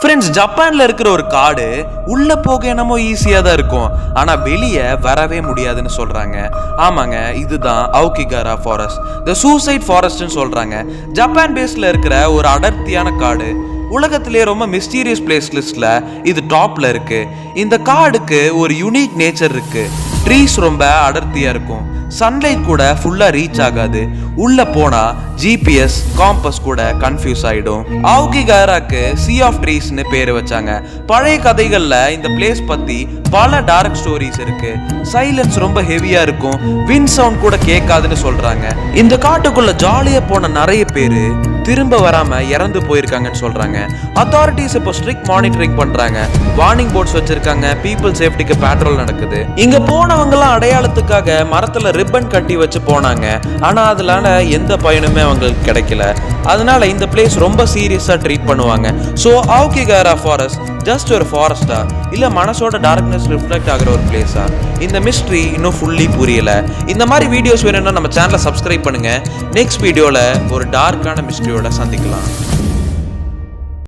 Friends, ஜப்பான்ல இருக்கிற ஒரு காடு உள்ள போக என்னமோ ஈஸியா தான் இருக்கும், ஆனா வெளியே வரவே முடியாதுன்னு சொல்றாங்க. ஆமாங்க, இதுதான் அவுகிகாரா ஃபாரஸ்ட், தி சூசைட் ஃபாரஸ்ட்னு சொல்றாங்க. ஜப்பான் பேஸ்ல இருக்கிற ஒரு அடர்த்தியான காடு. உலகத்திலே ரொம்ப மிஸ்டீரியஸ் பிளேஸ் லிஸ்ட்ல இது டாப்ல இருக்கு. இந்த காடுக்கு ஒரு யூனிக் நேச்சர் இருக்கு. ட்ரீஸ் ரொம்ப அடர்த்தியா இருக்கும், சன்லைட் கூட ஃபுல்லா ரீச் ஆகாது. உள்ள போனா ஜிபிஎஸ் காம்பஸ் கூட கன்ஃபியூஸ் ஆயிடும். அவுகிகாராக்கு சி ஆஃப் ட்ரீஸ்னு பேரு வச்சாங்க. பழைய கதைகள்ல இந்த பிளேஸ் பத்தி பல டார்க் ஸ்டோரிஸ் இருக்கு. சைலன்ஸ் ரொம்ப ஹெவியா இருக்கும், விண்ட் சவுண்ட் கூட கேட்காதுன்னு சொல்றாங்க. இந்த காட்டுக்குள்ள ஜாலியா போன நிறைய பேரு திரும்ப வராம இறந்து போயிருக்காங்கன்னு சொல்றாங்க. அத்தாரிட்டிஸ் இப்போ ஸ்ட்ரிக்ட் மானிட்டரிங் பண்றாங்க, வார்னிங் போர்ட்ஸ் வச்சிருக்காங்க, பீப்புள் சேஃப்டிக்கு பேட்ரோல் நடக்குது. இங்க போனவங்க எல்லாம் அடையாளத்துக்காக மரத்துல ரிப்பன் கட்டி வச்சு போனாங்க, ஆனா அதனால எந்த பயனுமே அவங்களுக்கு கிடைக்கல. அதனால இந்த பிளேஸ் ரொம்ப சீரியஸா ட்ரீட் பண்ணுவாங்க. ஸோ அவுகிகாரா ஃபாரஸ்ட் ஜஸ்ட் ஒரு ஃபாரஸ்டா இல்ல மனசோட டார்க்னஸ் ரிஃப்ளெக்ட் ஆகிற ஒரு பிளேஸா? இந்த மிஸ்ட்ரி இன்னும் ஃபுல்லி புரியல. இந்த மாதிரி வீடியோஸ் வேணும்னா நம்ம சேனலை சப்ஸ்கிரைப் பண்ணுங்க. நெக்ஸ்ட் வீடியோல ஒரு டார்க்கான மிஸ்ட்ரியோட சந்திக்கலாம்.